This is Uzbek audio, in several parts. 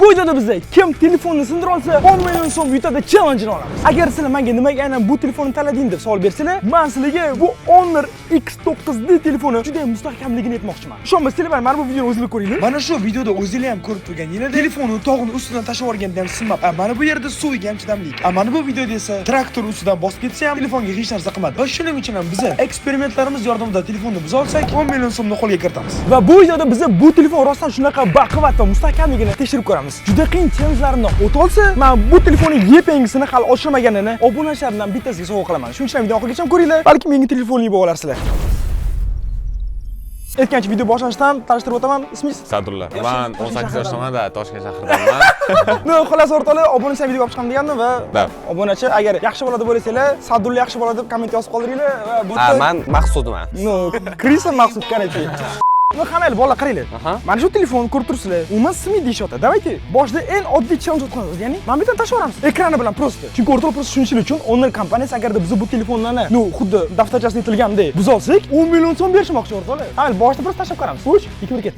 Bu videoda bizda kim telefonni sindira olsa 10 million so'm yutadi challenge-ni olamiz. Agar sizlar menga nimaga aynan bu telefonni tanlading deb savol bersanglar, men sizlarga bu Honor X9D telefoni juda ham mustahkamligini aytmoqchiman. Ishonmasanglar, mana bu videoni o'zingizlar ko'ringlar. Mana shu videoda o'zingizlar ham ko'rib turganinglar, telefonni tog'ni ustidan tashlab yuborganda ham sinmab. Mana bu yerda suvga ham chidamlik. Mana bu videoda esa traktor ustidan bosib ketsa ham telefonga hech narsa qilmadi. Va shuning uchun ham biz eksperimentlarimiz yordamida telefonni biz olsak 10 million so'mni qo'lga kiritamiz. Va bu videoda biz bu telefon rostdan shunaqa baquvvat va mustahkamligini tekshirib ko'ramiz. Juda qiyin challenge'larni o'ta olsa, men bu telefonning YPN'gisini hali ochirmaganini obunachilardan bittasiga sovg'a qilaman. Shuning uchun video oxirigacha ko'ringlar, balki menga telefonli bo'lib olarsizlar. Aytgancha video boshlashdan tanishtirib o'taman. Ismingiz? Sadulla. Men 18 yoshdaman-da, Toshkent shahridanman. No, xolos o'rtoqlar, obunachilar videoga olib chiqaman degandim va obunachi agar yaxshi bo'ladi bo'lsanglar, Sadulla yaxshi bo'ladi deb komment yozib qoldiringlar va bu men Maqsudman. No, Krisa Maqsud qaraychi. Ну, hammaylar bolalar qaranglar. Mana shu telefonni ko'rib turibsizlar. Umuman SIM deyishyapti. Давайте boshida eng oddiy challenge o'tkazamiz. Ya'ni, mana bu yerdan tashlab yuboramiz. Ekrani bilan prosta. Chunki o'rtoqlar prosta shuning uchun Honor kompaniyasi agarda biz bu telefonlarni, xuddi daftarchasida aytilgandek biz olsak, 10 million so'm berishmoqchi o'rtoqlar. Hamma boshida prosta tashlab ko'ramiz. 3, 2, 1 ket.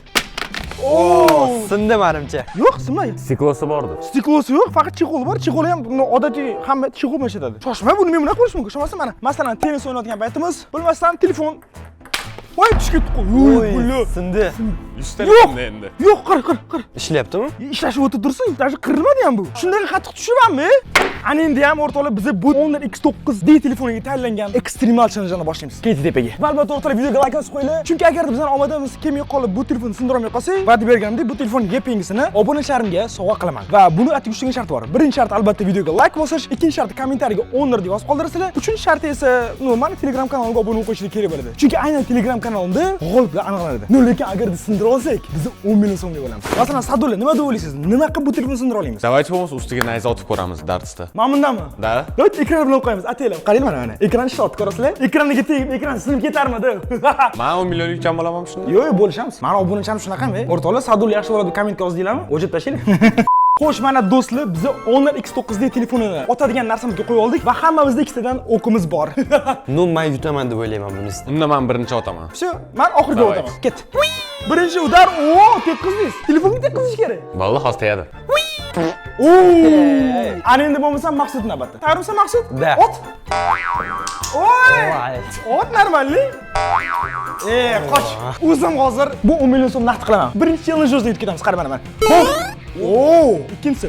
Sindi menimcha. Yo'q, sinmaydi. Stiklosi bordi. Stiklosi yo'q, faqat chexol bor. Chexoli ham odatiy hamma chexol bilan ishlatadi. Shoshma, buni men bunaqa qilish mumkin. Shoshmasa mana, masalan, tennis o'ynayotgan paytimiz, bilmasdan telefon voy tushib ketdi. Voy, sindi. 100 telefonni endi. Yo'q, qara. Ishlayaptimi? Ishlashib o'tib tursin, даже qirilmadi ham bu. Shunday qattiq tushyapmanmi? Ana endi ham o'rtoqlar biz bu Honor X9D telefoniga tanlangan ekstremal challenge-ni boshlaymiz. Ketdi tepaga. Va albatta o'rtoqlar videoga like bosib qo'yinglar. Chunki agar bizning omadimiz kelmay qolib bu telefonni sindira olmay qolsak, va'da berganimdek bu telefonning YPN'gisini obunachilarimga sovg'a qilaman. Va buni atib uchta shart bor. Birinchi shart albatta videoga like bosish, ikkinchi shart kommentariyaga Honor deb yozib qoldirasizlar. Uchinchi shart esa, mani Telegram kanalimga obuna bo'lib qo'yishinglar kerak bo'ladi. Chunki aynan Telegram kanalimda g'oliblar aniqlanadi. Lekin agar sindira olsak, biz 10 million so'mga bo'lamiz. Masalan, Sadulla, nima deb o'ylaysiz? Nima qilib bu telefonni sindira olamiz? Давайте bo'lmasa ustiga nayza otib ko'ramiz darsda. Mana bundami? Da. Davайте ekran bilan qo'yamiz. Ataylar, qaranglar mana. Ekran ishlayapti, ko'rasizlar? Ekraniga tegib, ekran sinib ketarmidi? Men 10 million yutgan bo'lamanmi shunda? Yo'q, bo'lishamiz. Mana obunachilarim shunaqami? O'rtoqlar, Sadulla yaxshi bo'ladi, kommentga yozinglarmi? O'chib tashlaylik. Xo'sh, mana do'stlar, biz Honor X9D telefonini otadigan narsamizga qo'yib oldik va hammamizda ikkitadan o'qimiz bor. No, men yutaman deb o'ylayman bunisi. Unda men birinchi otaman. Shu, men oxirgi o'taman. Ket. Birinchi udar, teqqizdingiz. Telefonni teqqizish kerak. Valloh hozir tegadi. Ana endi bo'lmasa Maqsud navbatda. Tayyormisan Maqsud? Da. Ot. Ot normalni. Qoch. O'zim hozir bu 10 million so'm naqd qilaman. Birinchi challenge o'zida yutib ketamiz, qara mana. Ikkinchisi.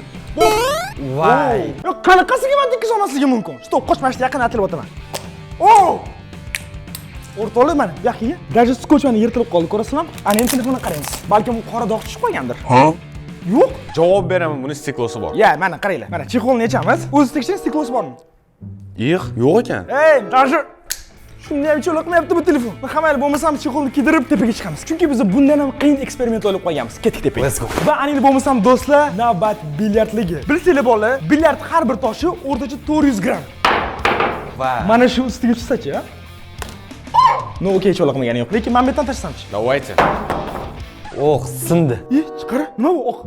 Voy. Yo'q, qanaqasiga men tekkiz olmasligi mumkin? Stop, qochmashni yaqin atilib o'taman. O'rtoqlar mana, bu yoqqa. Даже skochmani yirtilib qoldi, ko'rasizlarmi? Ana endi telefonni qaraymiz. Balki bu qora dog' tushib qolgandir. Yo'q. Javob beraman, buni stiklosi bor. Ya, mana qaranglar. Mana chexolni yechamiz. O'zi tekshiring, stiklosi bormi? Yo'q ekan. Даже shunday ham cho'loq qilmayapti bu telefon. Hammaylar bo'lmasam chexolni kiydirib tepaga chiqamiz. Chunki biz bundan ham qiyin eksperiment olib qo'yganmiz. Ketdik tepaga. Let's go. Va aning bo'lmasam do'stlar, navbat bilyardligi. Bilsanglar bolalar, bilyard har bir toshi o'rtacha 400 gram. Va Mana shu ustiga tushsa-chi, ha? No, okey, cho'loq qilmagani yo'q. Lekin men bu yerdan tashlasam-chi. Давайте. Sindi. Chiqara. Nima bu oq?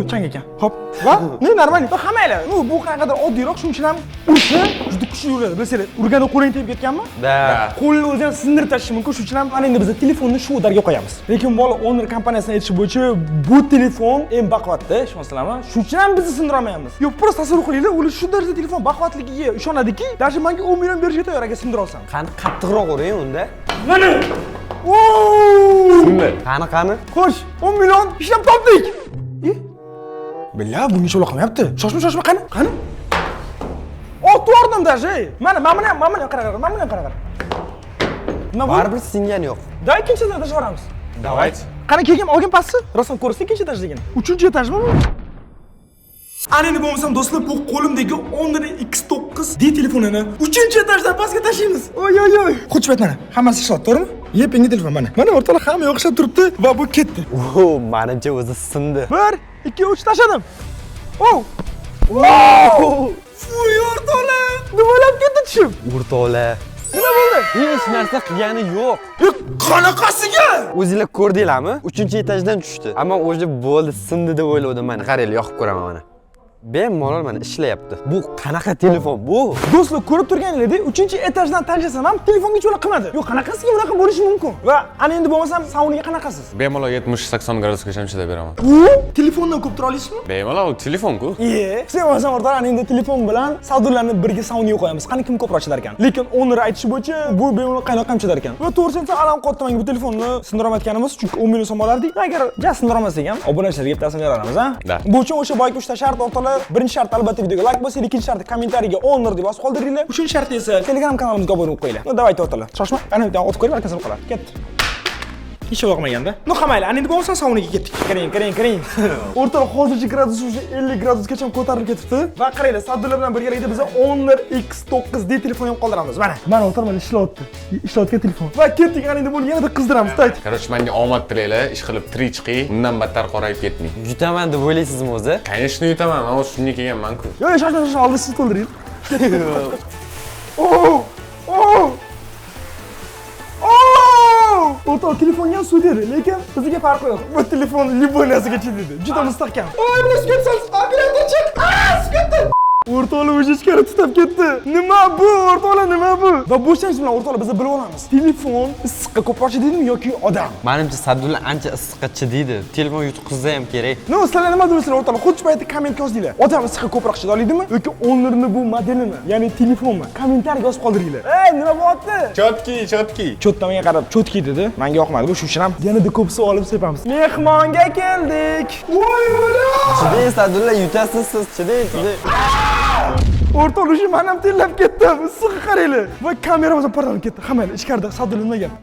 Chang ekan. Hop. Va, normal. Va hammaylar, bu qanaqadir oddiyroq, shuning uchun ham ursa juda kuchli uradi. Bilsanglar, urganda qo'ling tegib ketganmi? Da. Qo'lni o'zi ham sindirib tashishi mumkin. Shuning uchun ham ana endi biz telefonni shu darga qo'yamiz. Lekin bola Honor kompaniyasining aytishi bo'yicha bu telefon eng baquvvatda, ishonsizlarmi? Shuning uchun ham bizni sindira olmayapmiz. Yo'q, prosta tasavvur qilinglar, ular shu darajada telefon baquvvatligiga ishonadiki, даже menga 10 million berishga tayyor agar sindira olsam. Qani qattiqroq uring unda. Mana. Qani. Xo'sh, 10 million ishlab topdik. Billah, bunga cho'loq qilmayapti. Shoshma, qani? O'tvordim даже. Mana buni ham qara. Nima bu? Baribir singani yo'q. Da ikkinchidan tashlab yuboramiz. Давайте. Qani kelgan, olgin pastni. Rostdan ko'rsa ikkinchi etajligini. 3-etajmi bu? Ana endi bo'lmasam do'stlar, bu qo'limdagi Honor X9D telefonini 3-etajdan pastga tashlaymiz. Oy. Qo'chib mana. Hammasi ishlayapti, to'g'rimi? YPNG telefon mana. Mana o'rtoqlar hamma yo'qshab turibdi va bu ketdi. Menimcha o'zi sindi. 1, 2, 3 tashladim. Fuy, o'rtoqlar. Nimalar ketdi tushib? O'rtoqlar. Nima bo'ldi? Hech narsa qilgani yo'q. Qanaqasiga? O'zinglar ko'rdinglarmi? 3-etajdan tushdi. Ammo o'zi bo'ldi, sindi deb o'yladim men. Qaranglar, yoqib ko'raman mana. Bemalol mana ishlayapti. Bu qanaqa telefon bu? Do'stlar, ko'rib turganingizdek, 3-etajdan tanishsam ham telefonga cho'la qilmadi. Yo'q, qanaqasiga bunaqa bo'lishi mumkin? Va ana endi bo'lmasam, sauniga qanaqasiz? Bemalol 70-80 gradusgacha chidab beraman. Bu telefondan ko'p tura olasizmi? Bemalol telefon-ku. Sen o'zing o'rtada ana endi telefon bilan savdolarni birga sauniga qo'yamiz. Qani kim ko'proq chidar ekan? Lekin Honor aytishi bo'yicha bu bemalol qaynoq ham chidar ekan. Va to'g'risini aytsam, alam qotdi menga bu telefonni sindirolmayotganimiz, chunki 10 million so'm olardik. Agar ja sindirolmasak ham, obunachilarga bitasini beramiz, ha? Da. Bu uchun o'sha boyagi 3 ta shart orqali birinchi shart albatta videoga like bosing, ikkinchi sharti kommentariyaga Honor deb yozib qoldiringlar. Uchinchi sharti esa Telegram kanalimizga obuna bo'lib qo'yinglar. Davayt o'rtalar. Shoshma, ana bitta o'tib ko'rib, arkasiga qoladi. Ketdi. Hech yo'qmaganda. No, qamayli. Ana endi bo'lsa sauniga ketdik. Qarang. O'rtalar hozircha gradus o'sha 50 gradusgacha ko'tarilib ketibdi. Va qaranglar, Sadullo bilan birgalikda biz Honor X9D telefon ham qoldiramiz. Mana o'rtalar ishlayapti. Ishlayotgan telefon. Va ketdik, ana endi buni yanada qizdiramiz. Tayt. Короче, menga omad tilaylar, ish qilib tirik chiqing, undan battar qorayib ketmang. Yutaman deb o'ylaysizmi o'zi? Конечно, yutaman. Men o'sha shunga kelganman-ku. Yo'q, shoshma, oldin siz to'ldiring. Oh! O'rtoq, telefonga ham suv dedi, lekin bizga farqi yo'q. Bu telefon любой narsaga chidaydi. Juda mustahkam. Oy, buni sukut solsiz. Operator chiq. Sukutdi. O'rtoqlar o'sha ichkari tutab ketdi. Nima bu? O'rtoqlar, nima bu? Va bu ishimiz bilan o'rtoqlar biz bilib olamiz. Telefon issiqqa ko'proq chidaydimi yoki odam? Menimcha Sadulla ancha issiqqa chidaydi. Telefon yutqizsa ham kerak. No, sizlar nima deysizlar o'rtoqlar? Xuddi paytda kommentga yozdinglar. Odam issiqqa ko'proq chida oladimi yoki Honor'ni bu modelini, ya'ni telefonmi? Kommentariyaga yozib qoldiringlar. Ey, nima bo'lyapti? Chotki. Cho'ttamaga qarab cho'tki dedi. Menga yoqmadi bu, shuning uchun ham yanada ko'p suv olib sepamiz. Mehmonga keldik. Voy bola! Chidang Sadulla, yutasiz siz, chidang. O'rtoqlar, shu men ham tillab ketdim. Issiqqa qaranglar. Va kameramiz ham portlanib ketdi. Hammaylar ichkarida Sadulla nima gap?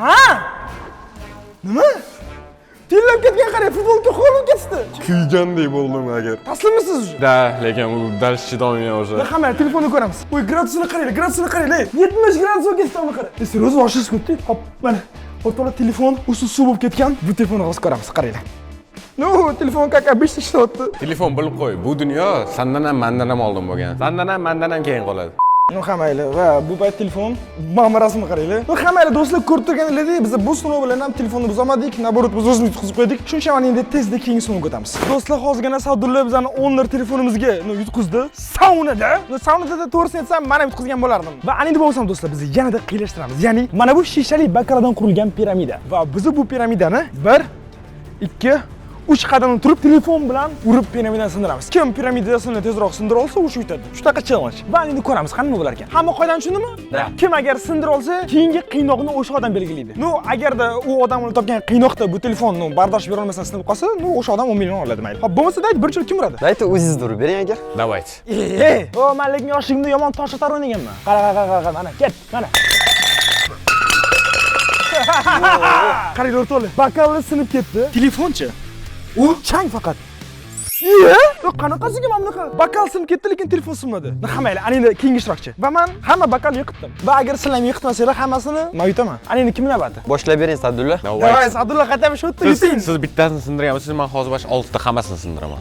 Ha? Nima? Tillab ketgan qarang, futbolga qo'lib ketdi. Kuygandek bo'ldim agar. Taslimisiz? Da, lekin u dal chidolmayman o'sha. Va hamma telefonni ko'ramiz. Voy, gradusini qaranglar. 70 gradusga ketdi uni qara. Seryoz oshish ketdi. Hop, mana. O'rtoqlar, telefon usi suv bo'lib ketgan. Bu telefonni hozir ko'ramiz, qaranglar. No, telefon kaka 5 ishlayapti. Telefon bilib qo'y. Bu dunyo sandan ham mandan ham oldin bo'lgan. Sandan ham mandan ham keyin qoladi. No, hammaylar va bu payt telefon mana rasmini qaranglar. No, hammaylar do'stlar, ko'rib turganingizdek, biz bu sinov bilan ham telefonni buzolmadik, naborot biz o'zimiz yutqizib qo'ydik. Shuning uchun endi tezda keyingi sinovga o'tamiz. Do'stlar, hozirgina Sadulla bizani Honor telefonimizga yutqizdi. Saunada. Saunada to'g'risini aytsam, men ham yutqizgan bo'lardim. Va endi bo'lsam do'stlar, biz yanada qiylashtiramiz. Ya'ni mana bu shishali bakkaladan qurilgan piramida. Va biz bu piramidani 1, 2, 3 qadam turib telefon bilan urib piramidani sindiramiz. Kim piramidasini tezroq sindira olsa, o'sha yutadi. Shunaqa challenge. Va endi ko'ramiz, qanday bo'lar ekan. Hamma qoidani tushundimi? Kim agar sindira olsa, keyingi qiynoqni o'sha odam belgilaydi. No, agarda u odam uni topgan qiynoqda bu telefonni bardosh bera olmasdan sinib qolsa, no, o'sha odam 10 million oladi mayli. Hop, bo'lmasa dayt bir chil kim uradi? Dayt o'zingiz urib bering agar. Давайте. O, men lekin yoshligimda yomon tosh otar o'ynaganman. Qara, mana, ket, mana. Qarang o'rtoqlar, bakalni sinib ketdi. Telefonchi? U chang faqat. Qanaqasiga mana bunaqa? Bakal sinib ketdi, lekin telefon sinmadi. Hammaylar, ana endi keyingi ishtirokchi. Va men hamma bakal yiqitdim. Va agar sizlar yiqitmasanglar, hammasini men yutaman. Ana endi kim navbati? Boshlab bering Sadulla. Davay, Sadulla qaytamiz shu yerda yuting. Siz bittasini sindiryapsiz, men hozir bash 6 ta hammasini sindiraman.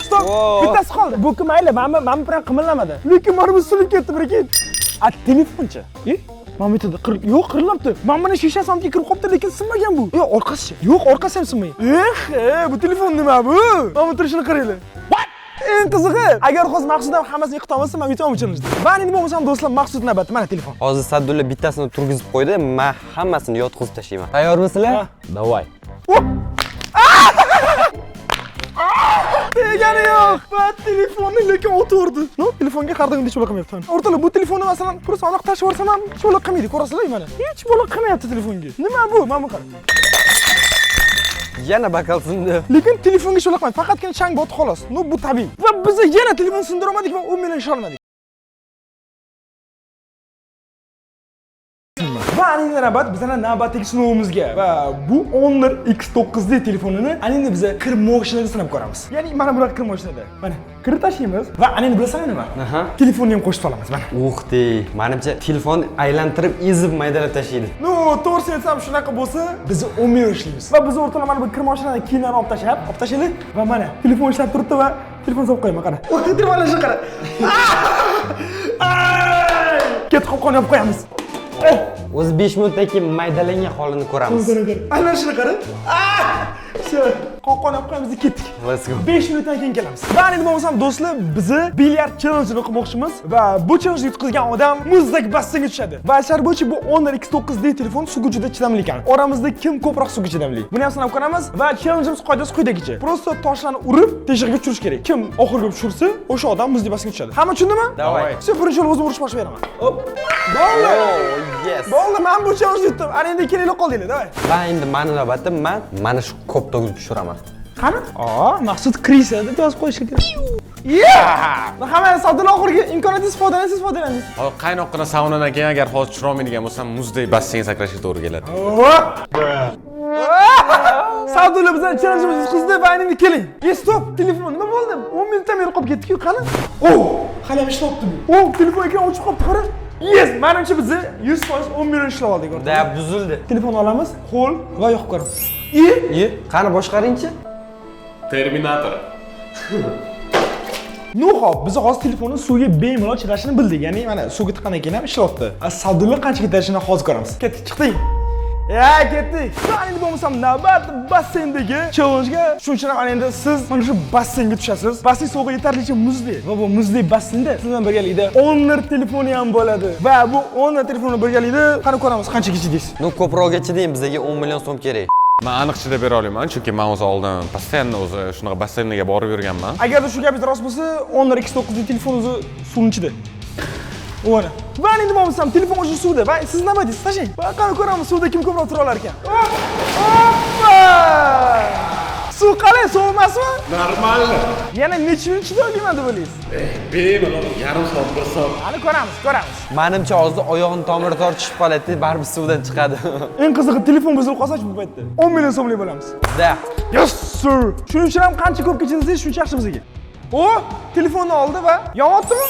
Stop. Bittasi qoldi. Bu kim mayli, men bilan qimillamadi. Lekin mana bu sinib ketdi bir-keyin. A, telefonchi? Mana bu yerda yo'q, qirilibdi. Men buni shishasi ham kirib qolibdi, lekin sinmagan bu. Yo'q, orqasi. Yo'q, orqasi ham sinmaydi. Bu telefon nima bu? Mana bu turishini qaranglar. What? Eng qizig'i, agar hozir maqsuddan hammasini yiqita olmasa, men yutaman uchinchi. Va endi bo'lmasam do'stlar, maqsud navbati mana telefon. Hozir Sadulla bittasini turgizib qo'ydi, men hammasini yotqizib tashlayman. Tayyormisizlar? Давай. Tegani yo'q. Va telefonni lekin o'tirdi. No, telefonga har doim hech bo'la qilmayapti. O'rtoqlar, bu telefonni masalan, ko'rsa aniq tashib yuborsam ham hech bo'la qilmaydi, ko'rasizlar mana. Hech bo'la qilmayapti telefonga. Nima bu? Mana bu qara. Yana bakal sindi. Lekin telefonga hech bo'la qilmaydi. Faqatgina chang botdi xolos. No, bu tabiiy. Va biz yana telefon sindira olmadik va 10 million ish olmadik. Va endi navbatdagi sinovimizga va bu Honor X9D telefonini endi biz kir mashinada sinab ko'ramiz. Ya'ni mana bunaqa kir mashinada. Mana kirib tashlaymiz va endi bilasanmi nima? Telefonni ham qo'shib solamiz mana. Menimcha telefon aylantirib, ezib maydalab tashlaydi. No, to'g'risini aytsam shunaqa bo'lsa, biz 10 million ishlaymiz. Va biz o'rtalar mana bu kir mashinani kiyimlarni olib tashlaylik va mana telefon ishlab turibdi va telefon solib qo'yaman, qara. Telefonlar shu qara. Ket qolqon olib qo'yamiz. O'zi 5 minutdan keyin maydalangan holini ko'ramiz. Aynan shuni qara. Qo'qon olib qo'yamiz, ketdik. Let's go. 5 minutdan keyin kelamiz. Va endi bo'lmasam do'stlar, bizni bilyard challenge-ni qilmoqchimiz va bu challenge yutqizgan odam muzdek basseynga tushadi. Va ashar bo'yicha bu Honor X9D telefon suvga juda chidamli ekan. Oramizda kim ko'proq suvga chidamli? Buni ham sinab ko'ramiz va challengeimiz qoidasi quyidagicha. Prosta toshlarni urib, teshig'iga tushirish kerak. Kim oxirgi tushirsa, o'sha odam muzdek basseynga tushadi. Hamma tushundimi? Davay. Sen birinchi yo'l o'zim urish bosh beraman. Hop. Bo'ldi. Oh, yes. Bo'ldi, men bu challenge yutdim. Ana endi kelinglar qoldinglar, davay. Va endi meni navbatim men mana shu kopda o'zib tushiraman. Qani? Maqsud Krisa deb yozib qo'yish kerak. Hamma savdolar oxirgi imkoniyatingiz foydalanasiz. Hozir qaynoqqina saunadan keyin agar hozir tushira olmaydigan bo'lsam, muzdek basseyn sakrashga to'g'ri keladi. Savdolar bizdan challenge'imiz qizdi va endi keling. Stop, telefon nima bo'ldi? 10 minutdan beri qolib ketdik-ku, qani? Hali ham ishlayapti bu. Telefon ekran o'chib qolibdi, qara. Yes, menimcha biz 100% 10 million ishlab oldik. Da buzildi. Telefon olamiz, qo'l va yoqib ko'ramiz. Qani boshqaringchi? Terminator. No hop, biz hozir telefonni suvga bemalol chidashini bildik. Ya'ni mana suvga tiqqandan keyin ham ishlayapti. Savdolar qancha ketishini hozir ko'ramiz. Ketdik, chiqdik. Ketdik. Endi bo'lmasam navbat basseyndagi challenge-ga. Shuning uchun ham endi siz mana shu basseynga tushasiz. Basseyn suvga yetarlicha muzli. Va bu muzli basseynda siz bilan birgalikda Honor telefoni ham bo'ladi. Va bu Honor telefoni birgalikda qani ko'ramiz qancha kechidingiz. Ну ko'proqga chiding, bizga 10 million so'm kerak. Men aniq chidab bera olaman, chunki men o'zi oldin постоянно o'zi shunaqa basseynga borib yurganman. Agarda shu gapingiz rost bo'lsa, Honor X9 telefon o'zi suvni ichida. O'na. Va endi bo'lmasam telefon o'zi suvda. Va siz nima deysiz? Tashlang. Va qani ko'ramiz suvda kim ko'proq tura olar ekan. Hoppa! Suv qalay, sovuq emasmi? Normal. Yana necha minut chida olaman deb o'ylaysiz? Bemalol yarim soat, 1 soat. Hali ko'ramiz. Menimcha hozir oyog'ini tomiri tortishib qoladi, baribir suvdan chiqadi. Eng qizig'i telefon buzilib qolsa-chi bu paytda 10 million so'mlik bo'lamiz. Da. Yes sir. Shuning uchun ham qancha ko'p kechirsangiz shuncha yaxshi bizga. Telefonni oldi va yonyaptimi?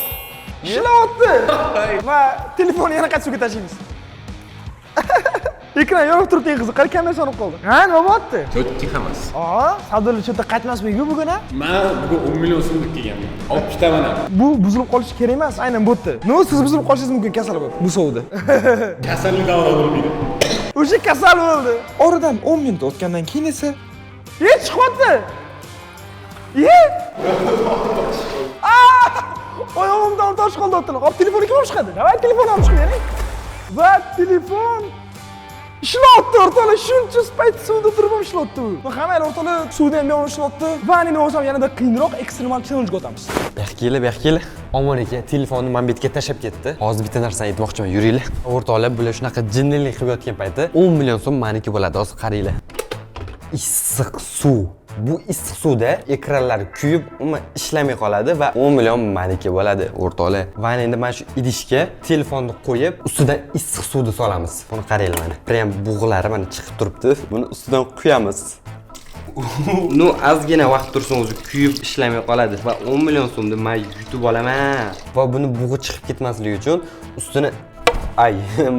Ishlayapti. Va telefonni yana qayta suvga tashlaymiz. Ekran yonib turibdi, eng qiziq. Qara kamera sonib qoldi. Nima bo'pti? Cho'tki hammasi. Savdolar chetda qaytmasmi-ku bugun ha? Men bugun 10 million so'mlik kelganman. Olib ketaman ham. Bu buzilib qolishi kerak emas, aynan bu yerda. No, siz buzilib qolishingiz mumkin kasal bo'lib bu suvda. Kasallik davra bo'lmaydi. O'sha kasal bo'ldi. Oradan 10 minut o'tgandan keyin esa chiqyapti. Oyog'imdan tosh qoldi o'tini. Hop, telefonni kim olib chiqadi? Davay telefonni olib chiqing. Va telefon ishlayapti, o'rtoqlar. Shuncha payt suvda turib ham ishlayapti bu. Hamma o'rtoqlar suvda ham ishlayapti. Va endi bo'lsam yanada qiyinroq ekstremal challenge o'tamiz. Bexkeli. Omon aka, telefonni men betga tashab ketdi. Hozir bitta narsani aytmoqchiman, yuringlar. O'rtoqlar, bular shunaqa jinnilik qilib yotgan paytda 10 million so'm meniki bo'ladi. Hozir qaranglar. Issiq suv. Bu issiq suvda ekranlar kuyib, umuman ishlamay qoladi va 10 million meniki bo'ladi, o'rtoqlar. Va endi mana shu idishga telefonni qo'yib, ustidan issiq suvni solamiz. Buni qaranglar mana. Prям bug'lari mana chiqib turibdi. Buni ustidan quyamiz. No, ozgina vaqt tursin o'zi kuyib ishlamay qoladi va 10 million so'mni men yutib olaman. Va buni bug'i chiqib ketmasligi uchun ustini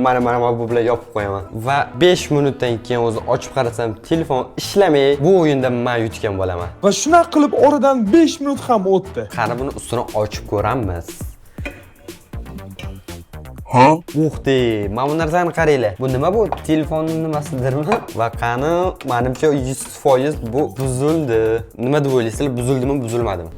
mana bu bilan yopib qo'yaman. Va 5 minutdan keyin o'zi ochib qarasam, telefon ishlamay, bu o'yinda men yutgan bo'laman. Va shuna qilib oradan 5 minut ham o'tdi. Qani buni ustini ochib ko'ramiz. Mana bu narsani qaranglar. Bu nima bu? Telefonning nimasidirmi? Va qani, menimcha 100% bu buzildi. Nima deb o'ylaysizlar? Buzildimi, buzilmadimi?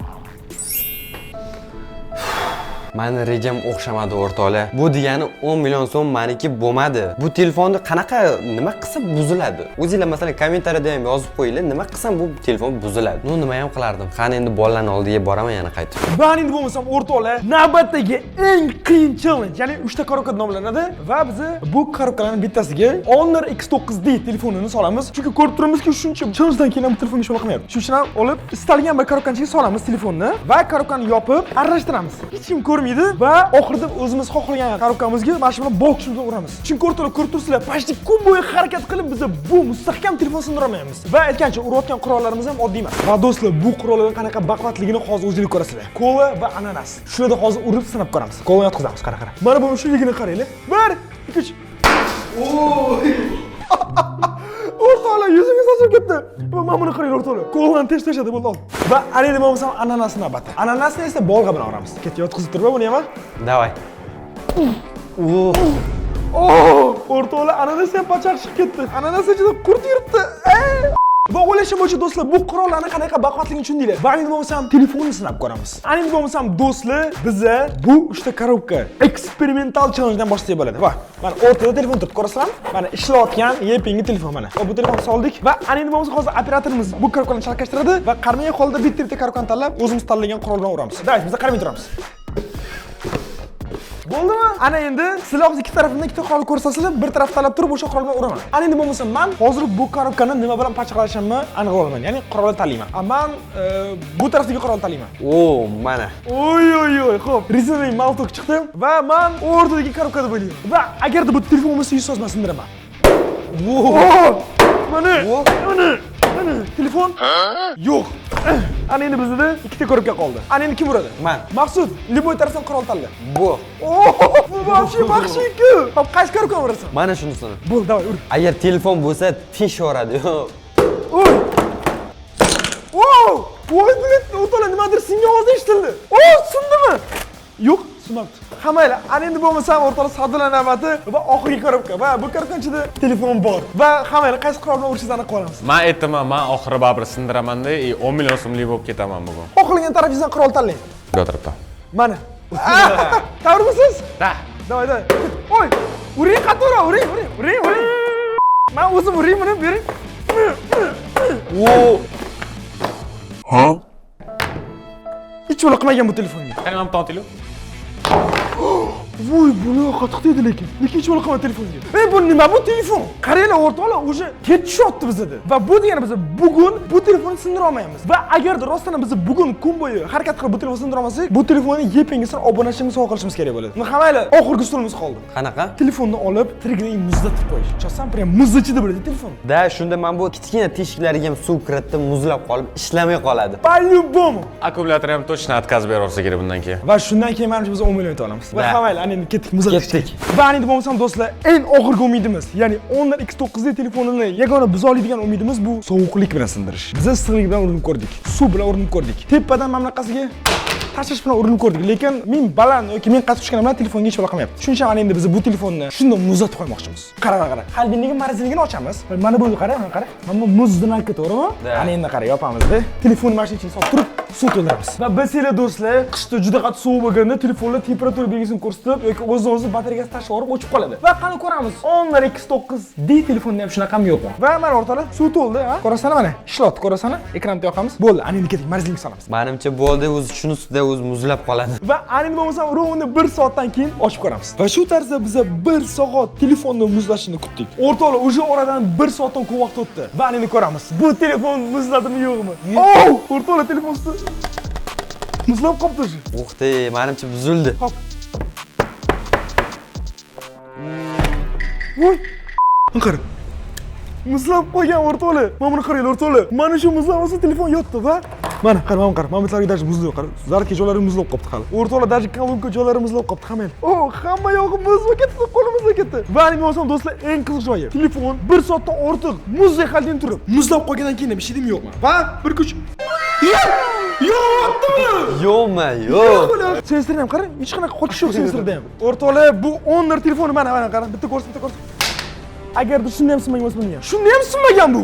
Meni rejam o'xshamadi o'rtoqlar. Bu degani 10 million so'm meniki bo'lmadi. Bu telefonni qanaqa nima qilsa buziladi? O'zingizlar masalan kommentariyada ham yozib qo'yinglar, nima qilsam bu telefon buziladi. Nima ham qilardim? Qani endi bolalarning oldiga boraman yana qaytib. Va endi bo'lmasam o'rtoqlar, navbatdagi eng qiyin challenge, ya'ni 3 ta korobka nomlanadi va biz bu korobkalarning bittasiga Honor X9D telefonini solamiz. Chunki ko'rib turamizki, shuncha challengedan keyin ham telefon ish qilmayapti. Shuning uchun ham olib, istalgan bir korobkaning ichiga solamiz telefonni va korobkani yopib, aralashtiramiz. Hech kim ko'rmaydi va oxirida o'zimiz xohlagan korobkamizga mana shu bilan bokishimizni uramiz. Chunki o'rtoqlar ko'rib turibsizlar, почти kun bo'yi harakat qilib biz bu mustahkam telefon sindira olmaymiz. Va aytgancha urayotgan qurollarimiz ham oddiy emas. Va do'stlar, bu qurollarning qanaqa baquvvatligini hozir o'zingizlar ko'rasizlar. Kola va ananas. Shularni hozir urib sinab ko'ramiz. Kolani yotqizamiz, qara. Mana bu shunligini qaranglar. 1 2 3. O'rtoqlar, yuzingiz ochilib ketdi. Va mana buni qarang o'rtoqlar. Kolani tashlashadi bo'ldi. Va alini bo'lmasa ananasni navbati. Ananasni esa bolg'a bilan uramiz. Ket yotqizib turib buni ham. Davay. O'rtoqlar, ananas ham pachaq chiqib ketdi. Ananas ichida qurt yuribdi. Va o'ylash o'ylashim bo'yicha do'stlar, bu qurollarni qanaqa baquvvatligini tushundinglar. Va endi bo'lmasam telefonni sinab ko'ramiz. Endi bo'lmasam do'stlar, biza bu 3 ta korobka eksperimental challengedan boshlay bo'ladi. Va mana o'rtada telefon turibdi, ko'rasizlarmi? Mana ishlayotgan YP'ngi telefon mana. Va bu telefonni soldik va endi bo'lmasa hozir operatorimiz bu korobkani chalkashtiradi va qarmagan holda bitta korobkani tanlab, o'zimiz tanlagan qurol bilan uramiz. Davay, biz qaramay turamiz. Bo'ldimi? Ana endi sizlar hozir ikki tarafimdan ikkita qurol ko'rsasizlar, bir taraf tanlab turib o'sha qurol bilan uraman. Ana endi bo'lmasa men hozir bu korobkani nima bilan parchalashimni aniq olaman. Ya'ni qurolni tanlayman. Men bu tarafdagi qurolni tanlayman. O, mana. Oy, xo'p. Rezinali maltok chiqdi va men o'rtadagi korobkada bo'layman. Va agarda bu telefon bo'lmasa 100 so'z men sindiraman. Mana. Telefon? Yo'q. Ana endi bizda ikkita korobka qoldi. Ana endi kim uradi? Men. Maqsud, liboy tarafdan qurol tanla. Bu. Bu вообще baxshi-ku. Hop, qaysi korobkani urasan? Mana shunisini. Bo'l, davay, ur. Agar telefon bo'lsa, tish yoradi. Uy! Voy, bilet, o'to'la nimadir singan ovozda eshitildi. Sindimi? Yo'q, sinmabdi. Hammaylar, ana endi bo'lmasa o'rtada savdolar navbati va oxirgi korobka. Va bu korobkaning ichida telefon bor. Va hammaylar qaysi qurol bilan urishingizni aniq qilamiz. Men aytaman, men oxiri baribir sindiraman-da, 10 million so'mlik bo'lib ketaman bugun. Xohlagan tarafingizdan qurol tanlang. Bu tarafdan. Mana. Tavrimisiz? Da. Davay. Oy, uring qatora, uring. Men o'zim uring buni, bering. Hech yo'l qilmagan bu telefonga. Qani ham to'ntilo? Voy, buni qattiq dedi lekin hech yo'l qilmagan telefonga. Bu nima bu telefon? Qaranglar, o'rtoqlar, o'sha ketishayapti bizda. Va bu degani biz bugun bu telefonni sindira olmaymiz. Va agarda rostdan biz bugun kun bo'yi harakat qilib bu telefonni sindira olmasak, bu telefonning YP'ngisini obunachimizni sovg'a qilishimiz kerak bo'ladi. Hammaylar, oxirgi ustunimiz qoldi. Qanaqa? Telefonni olib, tirigini muzlatib qo'yish. Chosam, prям muz ichida bo'ladi telefon. Da, shunda men bu kichkina teshiklariga ham suv kiritib, muzlab qolib, ishlamay qoladi. По-любому. Akkumulyator ham точно отказ bersa kerak bundan keyin. Va shundan keyin mana biz 10 million olamiz. Va hammaylar, endi ketdik muzlatib. Ketdik. Va endi bo'lmasam do'stlar, eng oxirgi umidimiz, ya'ni 10 X9 telefonini yagona biz oladigan umidimiz bu sovuqlik bilan sindirish. Biz issiqlik bilan urinib ko'rdik, suv bilan urinib ko'rdik. Tepadan mana bunaqasiga tashlash bilan urinib ko'rdik, lekin men baland yoki men qattiq tushganim bilan telefonga hech yo'l qilmayapti. Shuning uchun endi biz bu telefonni shunday muzlatib qo'ymoqchimiz. Qara. Qalbingiga maraziligini ochamiz. Mana bu qara. Mana bu muzdan aka, to'g'rimi? Ana endi qara, yopamiz-da. Telefonni mashina ichiga solib turib, suv to'ldiramiz. Va bizlar do'stlar, qishda juda qattiq sovuq bo'lganda telefonlar temperatura belgisini ko'rsatib yoki o'z-o'zi batareyasi tashlab yuborib o'chib qoladi. Va qani ko'ramiz, 10 X9D telefonda ham shunaqami yo'qmi? Va mana o'rtoqlar, suv to'ldi, ha? Ko'rasizlar mana, ishlayapti, ko'rasizlar? Ekranni yoqamiz. Bo'ldi, ana endi ketdik, marazilikni solamiz. Menimcha bo'ldi, o'zi shunisi o'zi muzlab qoladi. Va endi bo'lmasa rovni 1 soatdan keyin ochib ko'ramiz. Va shu tarzda biz 1 soat telefonni muzlashini kutdik. O'rtoqlar, o'sha oradan 1 soatdan ko'p vaqt o'tdi. Va endi ko'ramiz. Bu telefon muzladimi yo'qmi? O'rtoqlar, telefon muzlab qolibdi o'sha. O'xte, menimcha buzildi. Hop. Voy. Qara. Muzlab qo'ygan o'rtoqlar. Mana buni qaranglar o'rtoqlar. Mana shu muzlamasa telefon yotdi va mana qara. Mana bularga даже muzlab qara. Zarka joylari muzlab qolibdi hali. O'rtoqlar даже kolonka joylari muzlab qolibdi hamma. Hamma yog'i muzlab ketdi, qo'limizga ketdi. Va endi bo'lsam do'stlar, eng qiziq joyi. Telefon 1 soatdan ortiq muzdek holda turib, muzlab qolgandan keyin bir şey deymi yo'qmi? Va bir kuch. Yo'qmi? Yo'q. Sensorda ham qara, hech qanaqa qotish yo'q sensorda ham. O'rtoqlar, bu 10 telefoni mana qara, bitta ko'rsin. Agarda shunda ham sinmagan bo'lsa buni ham. Shunda ham sinmagan bu.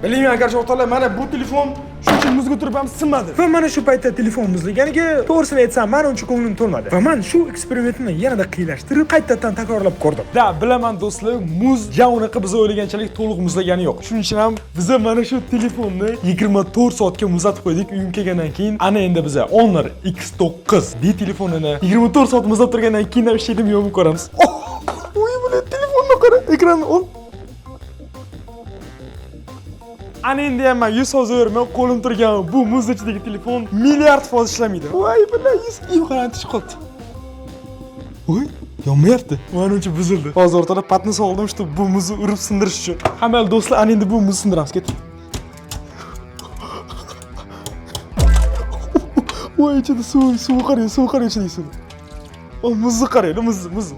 Bilmayman, agar o'rtoqlar, mana bu telefon shuncha muzga turib ham sinmadi. Va mana shu paytda telefon muzlaganiga, to'g'risini aytsam, men uncha ko'nglim to'lmadi. Va men shu eksperimentni yanada qiylashtirib, qaytadan takrorlab ko'rdim. Da, bilaman do'stlar, muz javnaqa biz o'ylaganchalik to'liq muzlagani yo'q. Shuning uchun ham biz mana shu telefonni 24 soatga muzlatib qo'ydik. Uyga kelgandan keyin ana endi biz Honor X9D telefonini 24 soat muzlab turgandan keyin ham ishlaydi yo'qmi ko'ramiz. Voy, bu telefonni qara, ekranni ol. Ana endi ham men 100 hozir men qo'lim turgan bu muz ichidagi telefon milliard foiz ishlamaydi. Voy, bilan 100 qancha qoldi. Voy, yonmayapti. Menimcha buzildi. Hozir o'rtada patni soldim, shu bu muzni urib sindirish uchun. Hamma do'stlar, ana endi bu muzni sindiramiz, ket. Voy, ichida suv qarang ichida suv. Muzni qarang, muz.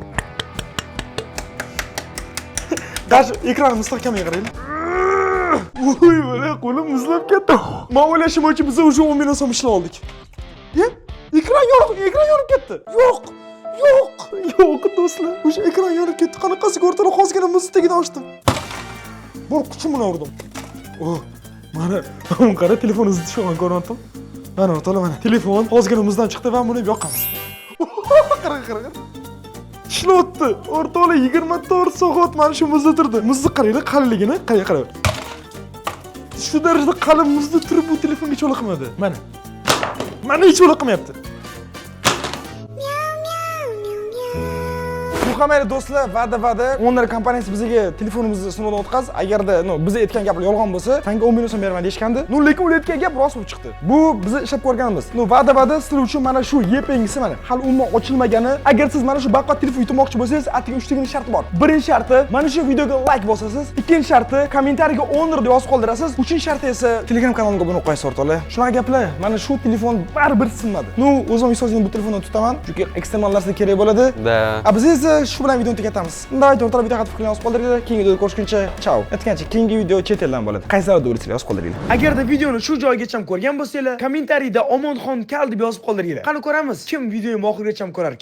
Даже ekran mustahkamga qarang. Voy, mana qo'lim muzlab ketdi. Men o'ylashim bo'yicha biz уже 10 million so'm ishlab oldik. Ekran yonib ketdi. Yo'q do'stlar. O'sha ekran yonib ketdi. Qanaqasiga o'rtaroq hozirgina muz tagida ochdim. Bor kuchim bilan urdim. Mana qara telefon zidishgan ko'ryaptimi? Mana o'rtoqlar mana telefon hozirgina chiqdi va buni yoqamiz. Qara. Ishlayapti. O'rtoqlar 24 soat mana shu muzda turdi. Muzni qaranglar, qalinligini, qarang. Shu darajada qalin muzda turib bu telefonga hech yo'liqmadi. Mana hech yo'liqmayapti. Muhammed do'stlar, va'da Honor kompaniyasi bizga telefonimizni sinovdan o'tkaz. Agarda biz aytgan gaplar yolg'on bo'lsa, tanga 10 million so'm beraman deyishgandi. Lekin ular aytgan gap rost bo'lib chiqdi. Bu biz ishlab ko'rganimiz. Va'da sizlar uchun mana shu YP'ngisi mana hali umuman ochilmagani. Agar siz mana shu baqat telefon yutmoqchi bo'lsangiz, atigi 3 ta sharti bor. Birinchi sharti, mana shu videoga like bosasiz. Ikkinchi sharti, kommentariyaga Honor deb yozib qoldirasiz. Uchinchi sharti esa Telegram kanalimga obuna bo'lib qo'yasiz o'rtoqlar. Shunaqa gaplar. Mana shu telefon baribir sinmadi. O'zim misol bu telefonni tutaman, chunki ekstremal narsa kerak bo'ladi. Da. Biz esa shu bilan videoni tugatamiz. Davayt o'rtoqlar video haqida fikrlaringizni yozib qoldiringlar. Keyingi videoda ko'rishguncha chao. Aytgancha keyingi video chet eldan bo'ladi. Qaysi davlatda bo'lsangiz yozib qoldiringlar. Agarda videoni shu joyigacha ko'rgan bo'lsanglar, kommentariyda Omonxon Kal deb yozib qoldiringlar. Qani ko'ramiz, kim videoni oxirigacha ko'rar ekan.